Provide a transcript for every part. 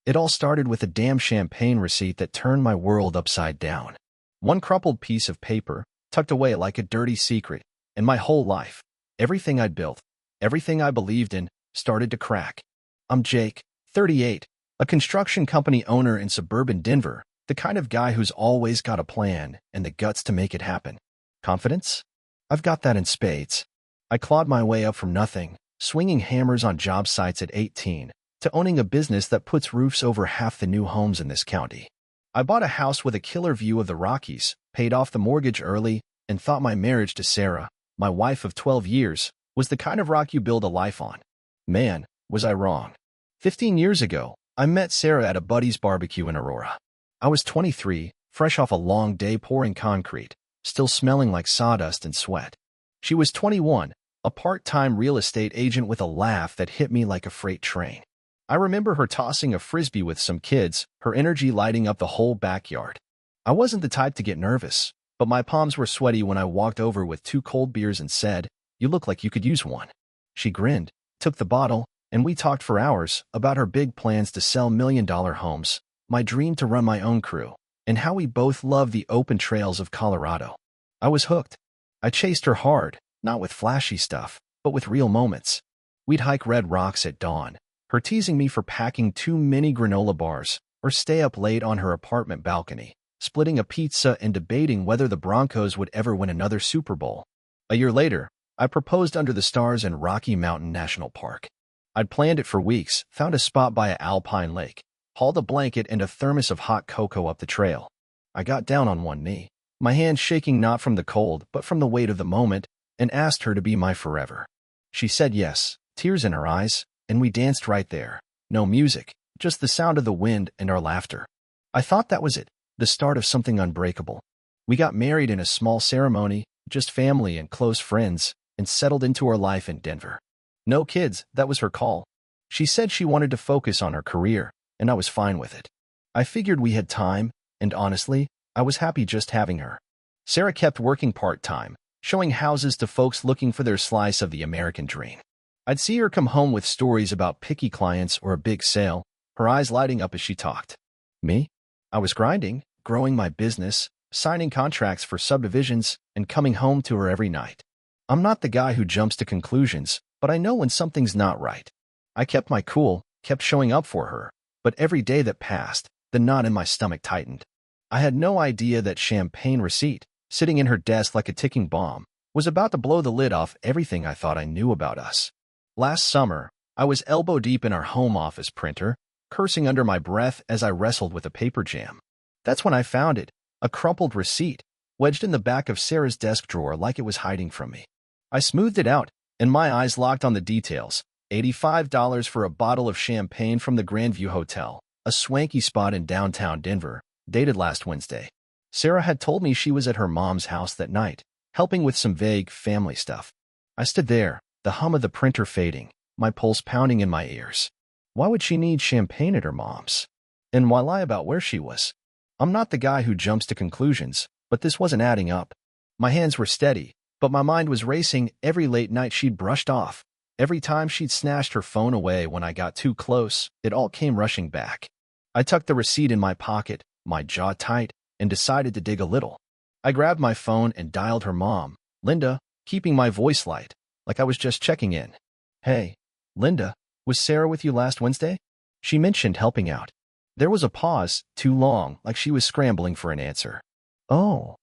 It all started with a damn champagne receipt that turned my world upside down. One crumpled piece of paper, tucked away like a dirty secret, and my whole life, everything I'd built, everything I believed in, started to crack. I'm Jake, 38, a construction company owner in suburban Denver, the kind of guy who's always got a plan and the guts to make it happen. Confidence? I've got that in spades. I clawed my way up from nothing, swinging hammers on job sites at 18, to owning a business that puts roofs over half the new homes in this county. I bought a house with a killer view of the Rockies, paid off the mortgage early, and thought my marriage to Sarah, my wife of 12 years, was the kind of rock you build a life on. Man, was I wrong. 15 years ago, I met Sarah at a buddy's barbecue in Aurora. I was 23, fresh off a long day pouring concrete, still smelling like sawdust and sweat. She was 21, a part-time real estate agent with a laugh that hit me like a freight train. I remember her tossing a frisbee with some kids, her energy lighting up the whole backyard. I wasn't the type to get nervous, but my palms were sweaty when I walked over with 2 cold beers and said, "You look like you could use one." She grinned, took the bottle, and we talked for hours about her big plans to sell million-dollar homes, my dream to run my own crew, and how we both love the open trails of Colorado. I was hooked. I chased her hard, not with flashy stuff, but with real moments. We'd hike red rocks at dawn, her teasing me for packing too many granola bars, or stay up late on her apartment balcony, splitting a pizza and debating whether the Broncos would ever win another Super Bowl. A year later, I proposed under the stars in Rocky Mountain National Park. I'd planned it for weeks, found a spot by an alpine lake, hauled a blanket and a thermos of hot cocoa up the trail. I got down on one knee, my hands shaking not from the cold but from the weight of the moment, and asked her to be my forever. She said yes, tears in her eyes, and we danced right there. No music, just the sound of the wind and our laughter. I thought that was it, the start of something unbreakable. We got married in a small ceremony, just family and close friends, and settled into our life in Denver. No kids, that was her call. She said she wanted to focus on her career, and I was fine with it. I figured we had time, and honestly, I was happy just having her. Sarah kept working part-time, showing houses to folks looking for their slice of the American dream. I'd see her come home with stories about picky clients or a big sale, her eyes lighting up as she talked. Me? I was grinding, growing my business, signing contracts for subdivisions, and coming home to her every night. I'm not the guy who jumps to conclusions, but I know when something's not right. I kept my cool, kept showing up for her, but every day that passed, the knot in my stomach tightened. I had no idea that champagne receipt, sitting in her desk like a ticking bomb, was about to blow the lid off everything I thought I knew about us. Last summer, I was elbow-deep in our home office printer, cursing under my breath as I wrestled with a paper jam. That's when I found it, a crumpled receipt, wedged in the back of Sarah's desk drawer like it was hiding from me. I smoothed it out, and my eyes locked on the details. $85 for a bottle of champagne from the Grandview Hotel, a swanky spot in downtown Denver, dated last Wednesday. Sarah had told me she was at her mom's house that night, helping with some vague family stuff. I stood there, the hum of the printer fading, my pulse pounding in my ears. Why would she need champagne at her mom's? And why lie about where she was? I'm not the guy who jumps to conclusions, but this wasn't adding up. My hands were steady, but my mind was racing every late night she'd brushed off. Every time she'd snatched her phone away when I got too close, it all came rushing back. I tucked the receipt in my pocket, my jaw tight, and decided to dig a little. I grabbed my phone and dialed her mom, Linda, keeping my voice light, like I was just checking in. "Hey, Linda, was Sarah with you last Wednesday?" She mentioned helping out. There was a pause, too long, like she was scrambling for an answer. "Oh,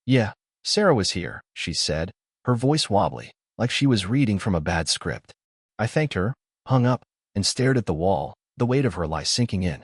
yeah, Sarah was here," she said, her voice wobbly, like she was reading from a bad script. I thanked her, hung up, and stared at the wall, the weight of her lie sinking in.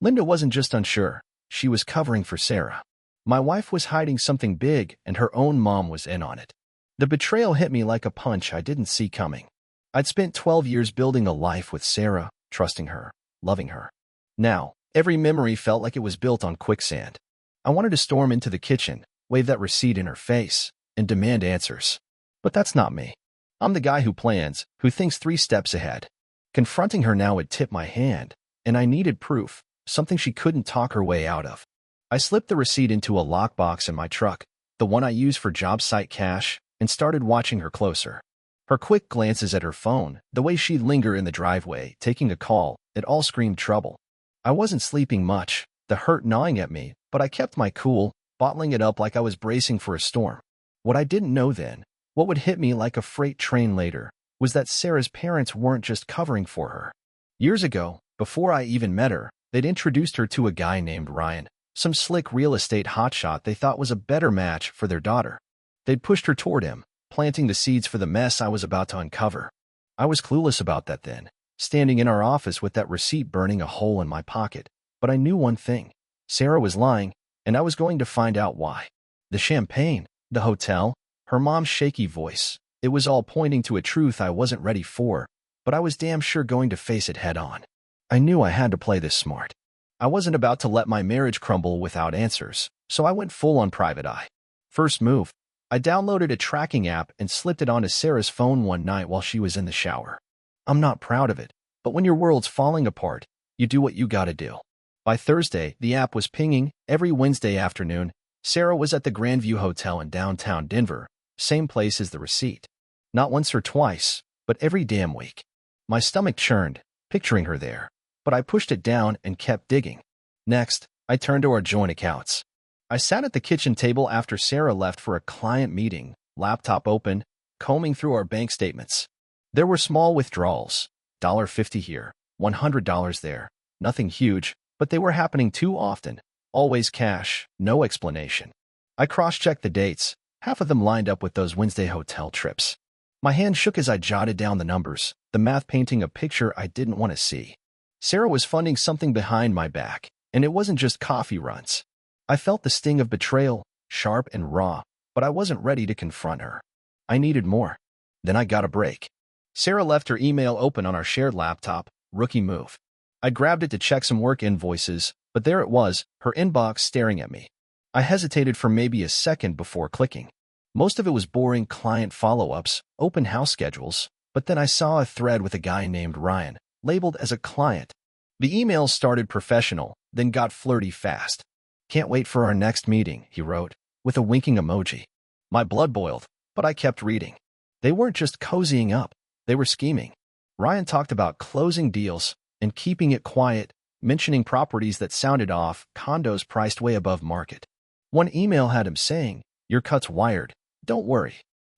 Linda wasn't just unsure, she was covering for Sarah. My wife was hiding something big, and her own mom was in on it. The betrayal hit me like a punch I didn't see coming. I'd spent 12 years building a life with Sarah, trusting her, loving her. Now, every memory felt like it was built on quicksand. I wanted to storm into the kitchen, wave that receipt in her face, and demand answers. But that's not me. I'm the guy who plans, who thinks 3 steps ahead. Confronting her now would tip my hand, and I needed proof, something she couldn't talk her way out of. I slipped the receipt into a lockbox in my truck, the one I use for job site cash, and started watching her closer. Her quick glances at her phone, the way she'd linger in the driveway, taking a call, it all screamed trouble. I wasn't sleeping much, the hurt gnawing at me, but I kept my cool, bottling it up like I was bracing for a storm. What I didn't know then, what would hit me like a freight train later, was that Sarah's parents weren't just covering for her. Years ago, before I even met her, they'd introduced her to a guy named Ryan, some slick real estate hotshot they thought was a better match for their daughter. They'd pushed her toward him, planting the seeds for the mess I was about to uncover. I was clueless about that then, standing in our office with that receipt burning a hole in my pocket. But I knew one thing. Sarah was lying, and I was going to find out why. The champagne, the hotel, her mom's shaky voice. It was all pointing to a truth I wasn't ready for, but I was damn sure going to face it head on. I knew I had to play this smart. I wasn't about to let my marriage crumble without answers, so I went full on private eye. First move, I downloaded a tracking app and slipped it onto Sarah's phone one night while she was in the shower. I'm not proud of it, but when your world's falling apart, you do what you gotta do. By Thursday, the app was pinging. Every Wednesday afternoon, Sarah was at the Grandview Hotel in downtown Denver, same place as the receipt. Not once or twice, but every damn week. My stomach churned, picturing her there, but I pushed it down and kept digging. Next, I turned to our joint accounts. I sat at the kitchen table after Sarah left for a client meeting, laptop open, combing through our bank statements. There were small withdrawals, $50 here, $100 there, nothing huge, but they were happening too often. Always cash, no explanation. I cross-checked the dates, half of them lined up with those Wednesday hotel trips. My hand shook as I jotted down the numbers, the math painting a picture I didn't want to see. Sarah was funding something behind my back, and it wasn't just coffee runs. I felt the sting of betrayal, sharp and raw, but I wasn't ready to confront her. I needed more. Then I got a break. Sarah left her email open on our shared laptop, rookie move. I grabbed it to check some work invoices, but there it was, her inbox staring at me. I hesitated for maybe a second before clicking. Most of it was boring client follow-ups, open house schedules, but then I saw a thread with a guy named Ryan, labeled as a client. The email started professional, then got flirty fast. "Can't wait for our next meeting," he wrote, with a winking emoji. My blood boiled, but I kept reading. They weren't just cozying up, they were scheming. Ryan talked about closing deals and keeping it quiet, mentioning properties that sounded off, condos priced way above market. One email had him saying, "Your cut's wired. Don't worry."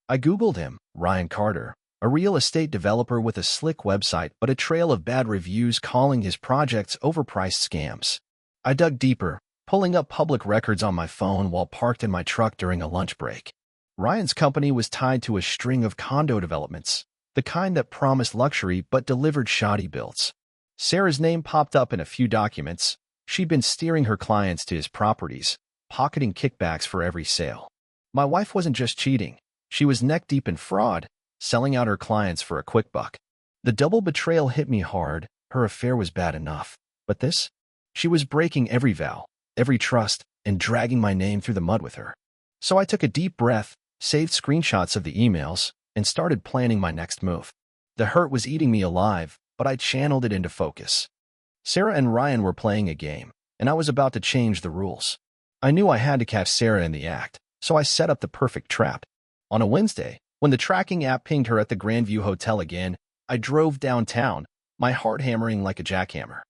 I Googled him, Ryan Carter, a real estate developer with a slick website but a trail of bad reviews calling his projects overpriced scams. I dug deeper, pulling up public records on my phone while parked in my truck during a lunch break. Ryan's company was tied to a string of condo developments, the kind that promised luxury but delivered shoddy builds. Sarah's name popped up in a few documents. She'd been steering her clients to his properties, pocketing kickbacks for every sale. My wife wasn't just cheating. She was neck-deep in fraud, selling out her clients for a quick buck. The double betrayal hit me hard. Her affair was bad enough. But this? She was breaking every vow, every trust, and dragging my name through the mud with her. So I took a deep breath, saved screenshots of the emails, and started planning my next move. The hurt was eating me alive, but I channeled it into focus. Sarah and Ryan were playing a game, and I was about to change the rules. I knew I had to catch Sarah in the act, so I set up the perfect trap. On a Wednesday, when the tracking app pinged her at the Grandview Hotel again, I drove downtown, my heart hammering like a jackhammer.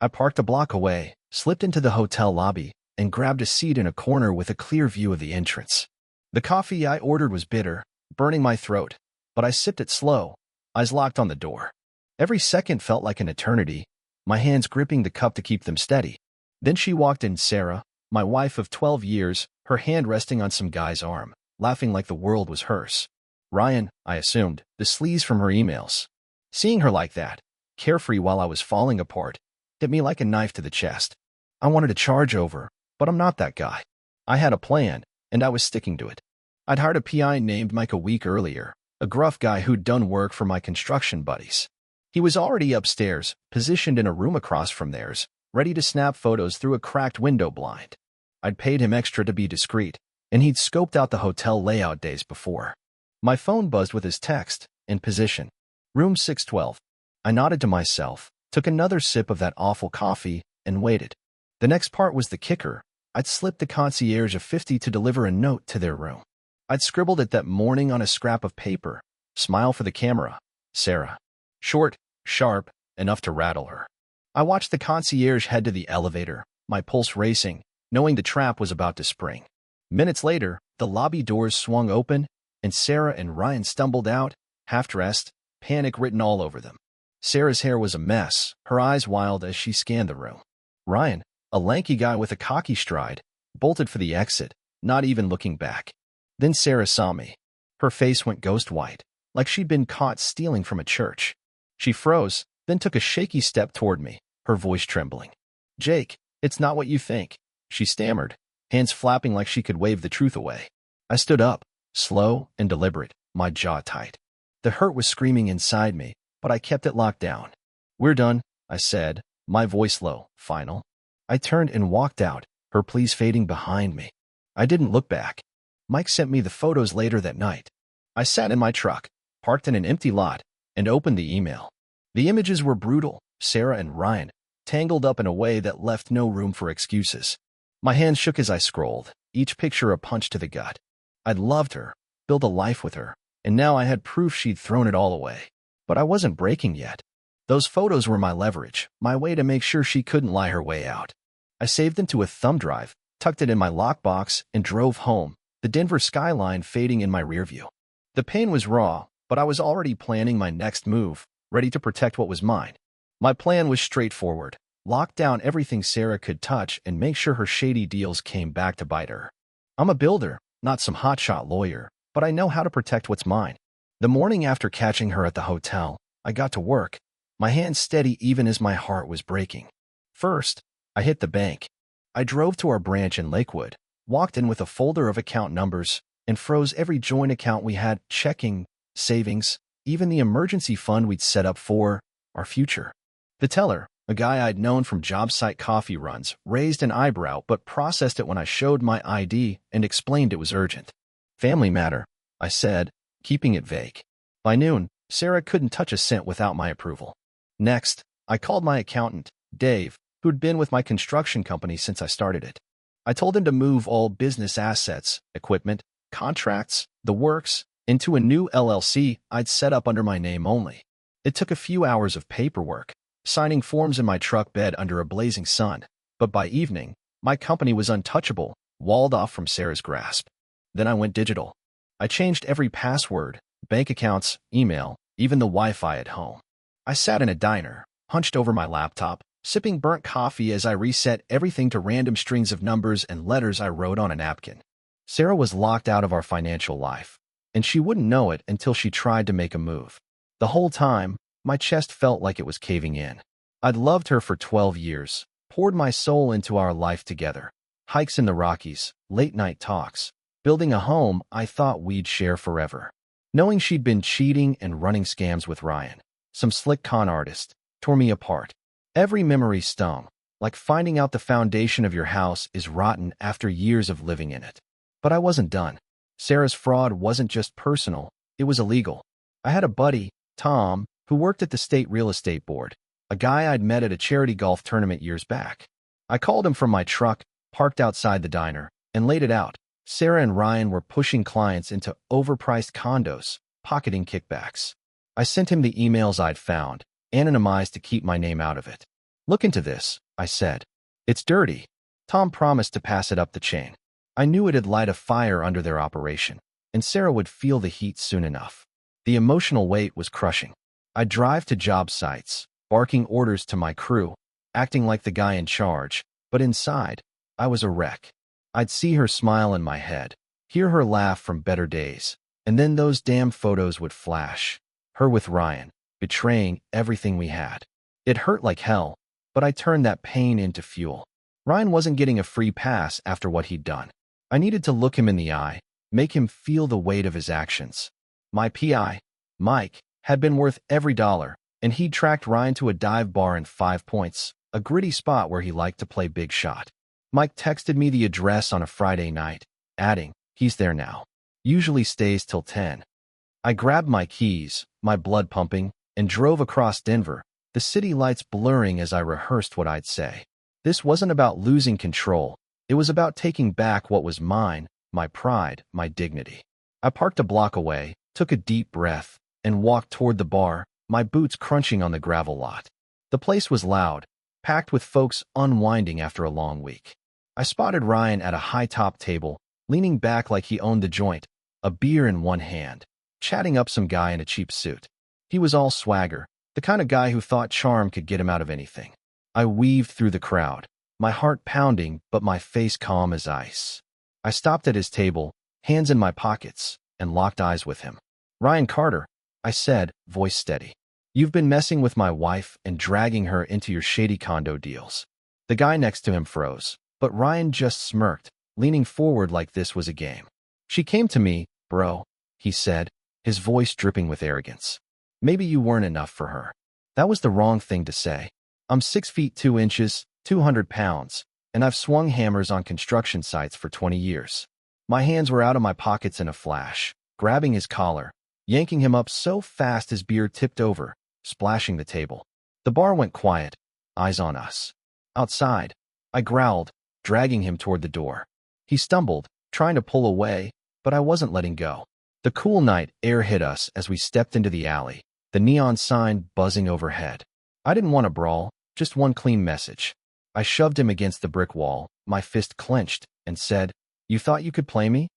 I parked a block away, slipped into the hotel lobby, and grabbed a seat in a corner with a clear view of the entrance. The coffee I ordered was bitter, burning my throat, but I sipped it slow, eyes locked on the door. Every second felt like an eternity, my hands gripping the cup to keep them steady. Then she walked in, Sarah, my wife of 12 years, her hand resting on some guy's arm, laughing like the world was hers. Ryan, I assumed, the sleaze from her emails. Seeing her like that, carefree while I was falling apart, hit me like a knife to the chest. I wanted to charge over, but I'm not that guy. I had a plan, and I was sticking to it. I'd hired a PI named Mike a week earlier, a gruff guy who'd done work for my construction buddies. He was already upstairs, positioned in a room across from theirs, ready to snap photos through a cracked window blind. I'd paid him extra to be discreet, and he'd scoped out the hotel layout days before. My phone buzzed with his text, "In position. Room 612. I nodded to myself, took another sip of that awful coffee, and waited. The next part was the kicker. I'd slipped the concierge a 50 to deliver a note to their room. I'd scribbled it that morning on a scrap of paper. Smile for the camera. Sarah. Short, sharp, enough to rattle her. I watched the concierge head to the elevator, my pulse racing, knowing the trap was about to spring. Minutes later, the lobby doors swung open, and Sarah and Ryan stumbled out, half-dressed, panic written all over them. Sarah's hair was a mess, her eyes wild as she scanned the room. Ryan, a lanky guy with a cocky stride, bolted for the exit, not even looking back. Then Sarah saw me. Her face went ghost white, like she'd been caught stealing from a church. She froze, then took a shaky step toward me, her voice trembling. "Jake, it's not what you think," she stammered, hands flapping like she could wave the truth away. I stood up, slow and deliberate, my jaw tight. The hurt was screaming inside me, but I kept it locked down. "We're done," I said, my voice low, final. I turned and walked out, her pleas fading behind me. I didn't look back. Mike sent me the photos later that night. I sat in my truck, parked in an empty lot, and opened the email. The images were brutal, Sarah and Ryan, tangled up in a way that left no room for excuses. My hands shook as I scrolled, each picture a punch to the gut. I'd loved her, built a life with her, and now I had proof she'd thrown it all away. But I wasn't breaking yet. Those photos were my leverage, my way to make sure she couldn't lie her way out. I saved them to a thumb drive, tucked it in my lockbox, and drove home, the Denver skyline fading in my rearview. The pain was raw, but I was already planning my next move, ready to protect what was mine. My plan was straightforward: lock down everything Sarah could touch and make sure her shady deals came back to bite her. I'm a builder, not some hotshot lawyer, but I know how to protect what's mine. The morning after catching her at the hotel, I got to work, my hands steady even as my heart was breaking. First, I hit the bank. I drove to our branch in Lakewood, walked in with a folder of account numbers, and froze every joint account we had: checking, savings, even the emergency fund we'd set up for our future. The teller, a guy I'd known from job site coffee runs, raised an eyebrow but processed it when I showed my ID and explained it was urgent. "Family matter," I said, keeping it vague. By noon, Sarah couldn't touch a cent without my approval. Next, I called my accountant, Dave, who'd been with my construction company since I started it. I told him to move all business assets, equipment, contracts, the works, into a new LLC I'd set up under my name only. It took a few hours of paperwork, signing forms in my truck bed under a blazing sun, but by evening, my company was untouchable, walled off from Sarah's grasp. Then I went digital. I changed every password, bank accounts, email, even the Wi-Fi at home. I sat in a diner, hunched over my laptop, sipping burnt coffee as I reset everything to random strings of numbers and letters I wrote on a napkin. Sarah was locked out of our financial life, and she wouldn't know it until she tried to make a move. The whole time, my chest felt like it was caving in. I'd loved her for 12 years, poured my soul into our life together. Hikes in the Rockies, late-night talks, building a home I thought we'd share forever. Knowing she'd been cheating and running scams with Ryan, some slick con artist, tore me apart. Every memory stung, like finding out the foundation of your house is rotten after years of living in it. But I wasn't done. Sarah's fraud wasn't just personal, it was illegal. I had a buddy, Tom, who worked at the state real estate board, a guy I'd met at a charity golf tournament years back. I called him from my truck, parked outside the diner, and laid it out. Sarah and Ryan were pushing clients into overpriced condos, pocketing kickbacks. I sent him the emails I'd found, anonymized to keep my name out of it. "Look into this," I said. "It's dirty." Tom promised to pass it up the chain. I knew it'd light a fire under their operation, and Sarah would feel the heat soon enough. The emotional weight was crushing. I'd drive to job sites, barking orders to my crew, acting like the guy in charge, but inside, I was a wreck. I'd see her smile in my head, hear her laugh from better days, and then those damn photos would flash. Her with Ryan, betraying everything we had. It hurt like hell, but I turned that pain into fuel. Ryan wasn't getting a free pass after what he'd done. I needed to look him in the eye, make him feel the weight of his actions. My PI, Mike, had been worth every dollar, and he'd tracked Ryan to a dive bar in 5 Points, a gritty spot where he liked to play big shot. Mike texted me the address on a Friday night, adding, "He's there now. Usually stays till 10. I grabbed my keys, my blood pumping, and drove across Denver, the city lights blurring as I rehearsed what I'd say. This wasn't about losing control. It was about taking back what was mine, my pride, my dignity. I parked a block away, took a deep breath, and walked toward the bar, my boots crunching on the gravel lot. The place was loud, packed with folks unwinding after a long week. I spotted Ryan at a high-top table, leaning back like he owned the joint, a beer in one hand, chatting up some guy in a cheap suit. He was all swagger, the kind of guy who thought charm could get him out of anything. I weaved through the crowd, my heart pounding but my face calm as ice. I stopped at his table, hands in my pockets, and locked eyes with him. "Ryan Carter," I said, voice steady. "You've been messing with my wife and dragging her into your shady condo deals." The guy next to him froze, but Ryan just smirked, leaning forward like this was a game. "She came to me, bro," he said, his voice dripping with arrogance. "Maybe you weren't enough for her." That was the wrong thing to say. I'm 6 feet 2 inches, 200 pounds, and I've swung hammers on construction sites for 20 years. My hands were out of my pockets in a flash, grabbing his collar, yanking him up so fast his beer tipped over, splashing the table. The bar went quiet, eyes on us. Outside, I growled, dragging him toward the door. He stumbled, trying to pull away, but I wasn't letting go. The cool night air hit us as we stepped into the alley, the neon sign buzzing overhead. I didn't want to brawl, just one clean message. I shoved him against the brick wall, my fist clenched, and said, "You thought you could play me?"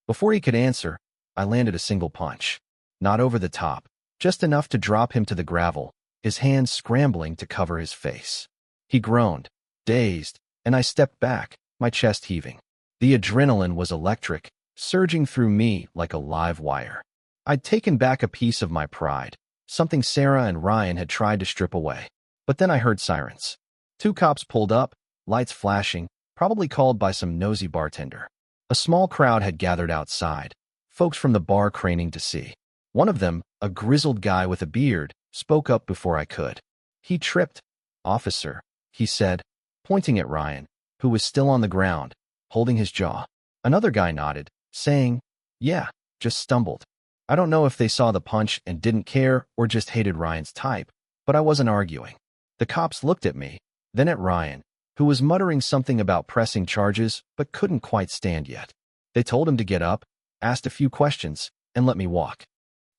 Before he could answer, I landed a single punch. Not over the top, just enough to drop him to the gravel, his hands scrambling to cover his face. He groaned, dazed, and I stepped back, my chest heaving. The adrenaline was electric, surging through me like a live wire. I'd taken back a piece of my pride, something Sarah and Ryan had tried to strip away. But then I heard sirens. 2 cops pulled up, lights flashing, probably called by some nosy bartender. A small crowd had gathered outside, folks from the bar craning to see. One of them, a grizzled guy with a beard, spoke up before I could. He tripped. "Officer," he said, pointing at Ryan, who was still on the ground, holding his jaw. Another guy nodded, saying, "Yeah, just stumbled." I don't know if they saw the punch and didn't care or just hated Ryan's type, but I wasn't arguing. The cops looked at me, then at Ryan, who was muttering something about pressing charges but couldn't quite stand yet. They told him to get up, asked a few questions, and let me walk.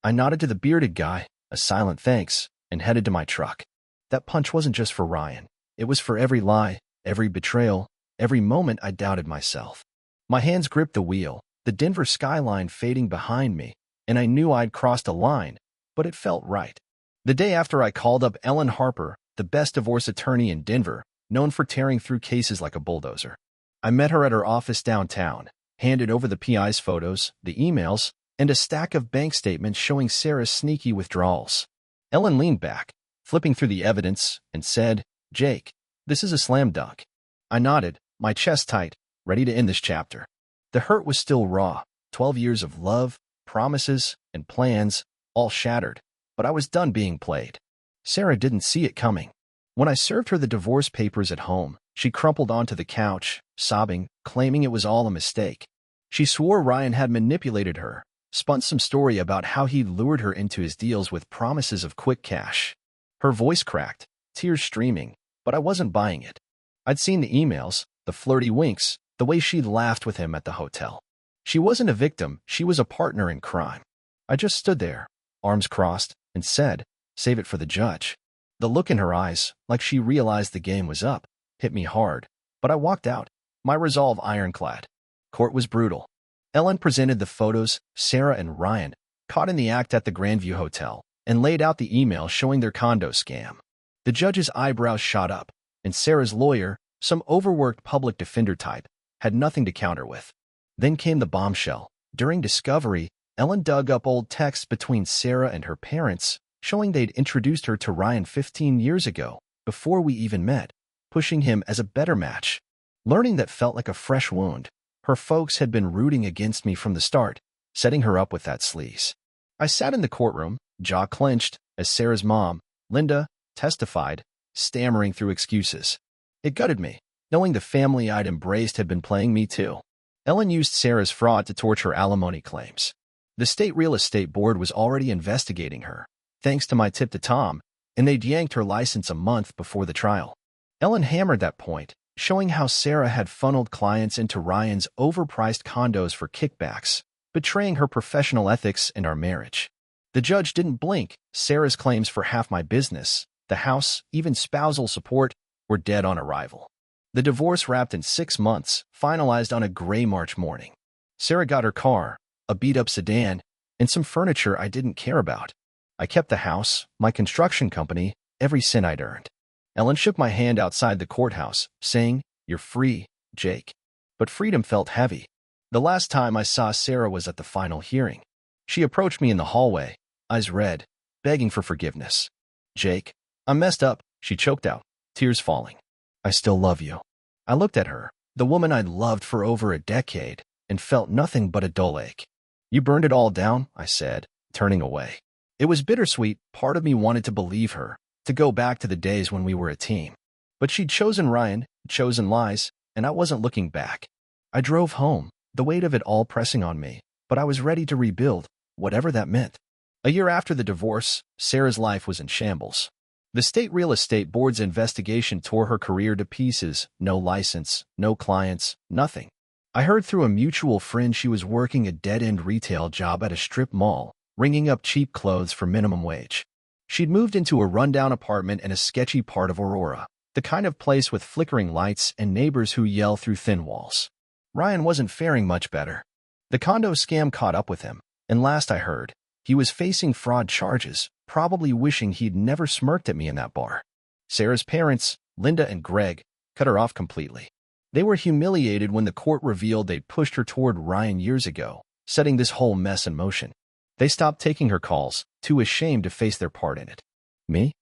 I nodded to the bearded guy, a silent thanks, and headed to my truck. That punch wasn't just for Ryan. It was for every lie, every betrayal, every moment I doubted myself. My hands gripped the wheel, the Denver skyline fading behind me, and I knew I'd crossed a line, but it felt right. The day after I called up Ellen Harper, the best divorce attorney in Denver, known for tearing through cases like a bulldozer. I met her at her office downtown, handed over the PI's photos, the emails, and a stack of bank statements showing Sarah's sneaky withdrawals. Ellen leaned back, flipping through the evidence, and said, "Jake, this is a slam dunk." I nodded, my chest tight, ready to end this chapter. The hurt was still raw, 12 years of love, promises, and plans, all shattered, but I was done being played. Sarah didn't see it coming. When I served her the divorce papers at home, she crumpled onto the couch, sobbing, claiming it was all a mistake. She swore Ryan had manipulated her, spun some story about how he lured her into his deals with promises of quick cash. Her voice cracked, tears streaming, but I wasn't buying it. I'd seen the emails, the flirty winks, the way she'd laughed with him at the hotel. She wasn't a victim, she was a partner in crime. I just stood there, arms crossed, and said, "Save it for the judge." The look in her eyes, like she realized the game was up, hit me hard, but I walked out, my resolve ironclad. Court was brutal. Ellen presented the photos, Sarah and Ryan, caught in the act at the Grandview Hotel, and laid out the email showing their condo scam. The judge's eyebrows shot up, and Sarah's lawyer, some overworked public defender type, had nothing to counter with. Then came the bombshell. During discovery, Ellen dug up old texts between Sarah and her parents, showing they'd introduced her to Ryan 15 years ago, before we even met, pushing him as a better match. Learning that felt like a fresh wound. Her folks had been rooting against me from the start, setting her up with that sleaze. I sat in the courtroom, jaw clenched, as Sarah's mom, Linda, testified, stammering through excuses. It gutted me, knowing the family I'd embraced had been playing me too. Ellen used Sarah's fraud to torture alimony claims. The state real estate board was already investigating her, thanks to my tip to Tom, and they'd yanked her license a month before the trial. Ellen hammered that point, showing how Sarah had funneled clients into Ryan's overpriced condos for kickbacks, betraying her professional ethics and our marriage. The judge didn't blink. Sarah's claims for half my business, the house, even spousal support, were dead on arrival. The divorce wrapped in 6 months, finalized on a gray March morning. Sarah got her car, a beat-up sedan, and some furniture I didn't care about. I kept the house, my construction company, every cent I'd earned. Ellen shook my hand outside the courthouse, saying, "You're free, Jake." But freedom felt heavy. The last time I saw Sarah was at the final hearing. She approached me in the hallway, eyes red, begging for forgiveness. "Jake, I messed up," she choked out, tears falling. "I still love you." I looked at her, the woman I'd loved for over a decade, and felt nothing but a dull ache. "You burned it all down," I said, turning away. It was bittersweet. Part of me wanted to believe her, to go back to the days when we were a team. But she'd chosen Ryan, chosen lies, and I wasn't looking back. I drove home, the weight of it all pressing on me, but I was ready to rebuild, whatever that meant. A year after the divorce, Sarah's life was in shambles. The state real estate board's investigation tore her career to pieces. No license, no clients, nothing. I heard through a mutual friend she was working a dead-end retail job at a strip mall, ringing up cheap clothes for minimum wage. She'd moved into a rundown apartment in a sketchy part of Aurora, the kind of place with flickering lights and neighbors who yell through thin walls. Ryan wasn't faring much better. The condo scam caught up with him, and last I heard, he was facing fraud charges, probably wishing he'd never smirked at me in that bar. Sarah's parents, Linda and Greg, cut her off completely. They were humiliated when the court revealed they'd pushed her toward Ryan years ago, setting this whole mess in motion. They stopped taking her calls, too ashamed to face their part in it. Me?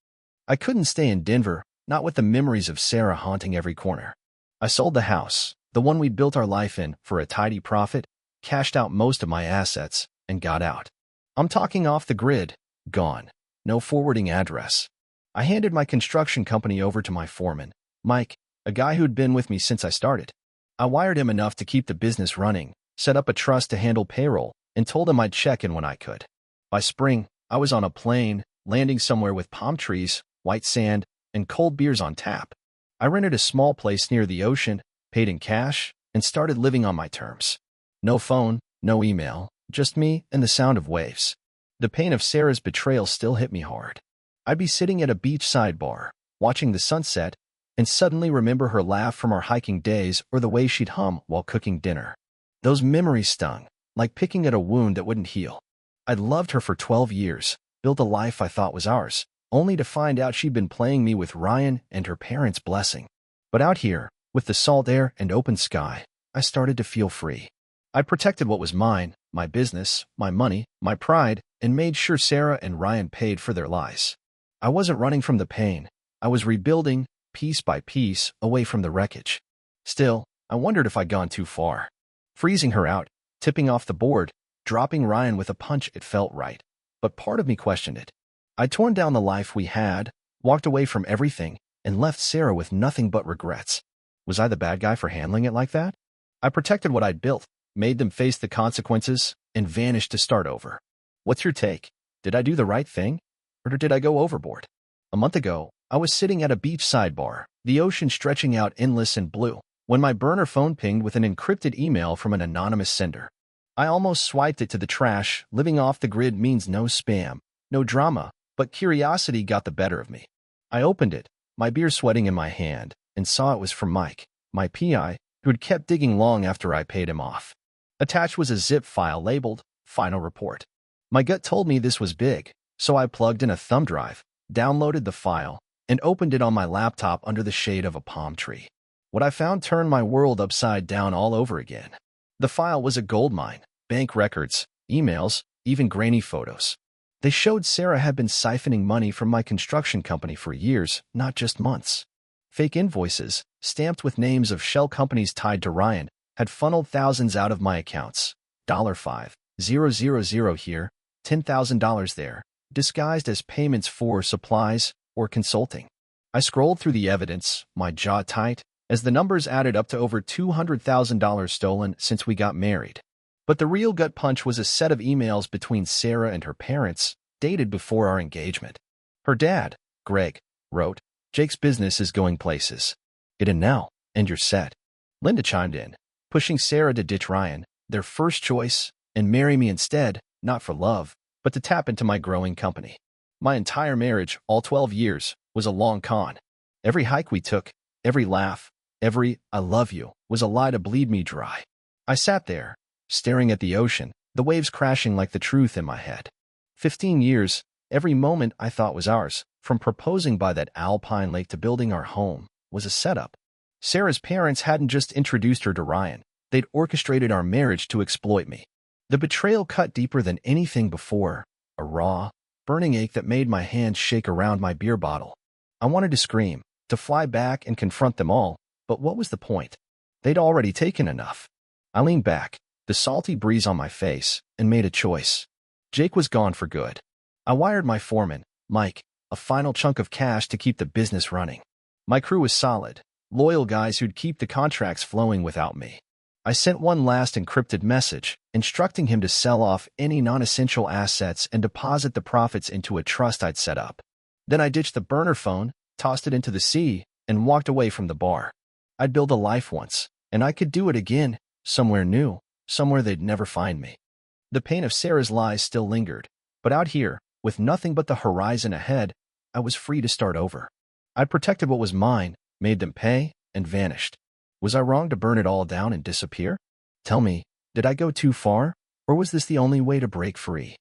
I couldn't stay in Denver, not with the memories of Sarah haunting every corner. I sold the house, the one we'd built our life in, for a tidy profit, cashed out most of my assets, and got out. I'm talking off the grid, gone. No forwarding address. I handed my construction company over to my foreman, Mike, a guy who'd been with me since I started. I wired him enough to keep the business running, set up a trust to handle payroll, and told him I'd check in when I could. By spring, I was on a plane, landing somewhere with palm trees, white sand, and cold beers on tap. I rented a small place near the ocean, paid in cash, and started living on my terms. No phone, no email, just me and the sound of waves. The pain of Sarah's betrayal still hit me hard. I'd be sitting at a beachside bar, watching the sunset, and suddenly remember her laugh from our hiking days or the way she'd hum while cooking dinner. Those memories stung, like picking at a wound that wouldn't heal. I'd loved her for 12 years, built a life I thought was ours, only to find out she'd been playing me with Ryan and her parents' blessing. But out here, with the salt air and open sky, I started to feel free. I protected what was mine, my business, my money, my pride, and made sure Sarah and Ryan paid for their lies. I wasn't running from the pain. I was rebuilding, piece by piece, away from the wreckage. Still, I wondered if I'd gone too far. Freezing her out, tipping off the board, dropping Ryan with a punch, it felt right. But part of me questioned it. I'd torn down the life we had, walked away from everything, and left Sarah with nothing but regrets. Was I the bad guy for handling it like that? I protected what I'd built, made them face the consequences, and vanished to start over. What's your take? Did I do the right thing? Or did I go overboard? A month ago, I was sitting at a beachside bar, the ocean stretching out endless and blue, when my burner phone pinged with an encrypted email from an anonymous sender. I almost swiped it to the trash. Living off the grid means no spam, no drama, but curiosity got the better of me. I opened it, my beer sweating in my hand, and saw it was from Mike, my PI, who had kept digging long after I paid him off. Attached was a zip file labeled Final Report. My gut told me this was big, so I plugged in a thumb drive, downloaded the file, and opened it on my laptop under the shade of a palm tree. What I found turned my world upside down all over again. The file was a goldmine: bank records, emails, even grainy photos. They showed Sarah had been siphoning money from my construction company for years, not just months. Fake invoices, stamped with names of shell companies tied to Ryan, had funneled thousands out of my accounts. $5,000 here, $10,000 there, disguised as payments for supplies or consulting. I scrolled through the evidence, my jaw tight, as the numbers added up to over $200,000 stolen since we got married. But the real gut punch was a set of emails between Sarah and her parents, dated before our engagement. Her dad, Greg, wrote, "Jake's business is going places. Get in now, and you're set." Linda chimed in, pushing Sarah to ditch Ryan, their first choice, and marry me instead, not for love, but to tap into my growing company. My entire marriage, all 12 years, was a long con. Every hike we took, every laugh, every "I love you" was a lie to bleed me dry. I sat there, staring at the ocean, the waves crashing like the truth in my head. 15 years, every moment I thought was ours, from proposing by that alpine lake to building our home, was a setup. Sarah's parents hadn't just introduced her to Ryan, they'd orchestrated our marriage to exploit me. The betrayal cut deeper than anything before, a raw, burning ache that made my hands shake around my beer bottle. I wanted to scream, to fly back and confront them all, but what was the point? They'd already taken enough. I leaned back, the salty breeze on my face, and made a choice. Jake was gone for good. I wired my foreman, Mike, a final chunk of cash to keep the business running. My crew was solid, loyal guys who'd keep the contracts flowing without me. I sent one last encrypted message, instructing him to sell off any non-essential assets and deposit the profits into a trust I'd set up. Then I ditched the burner phone, tossed it into the sea, and walked away from the bar. I'd built a life once, and I could do it again, somewhere new, somewhere they'd never find me. The pain of Sarah's lies still lingered, but out here, with nothing but the horizon ahead, I was free to start over. I'd protected what was mine, made them pay, and vanished. Was I wrong to burn it all down and disappear? Tell me, did I go too far, or was this the only way to break free?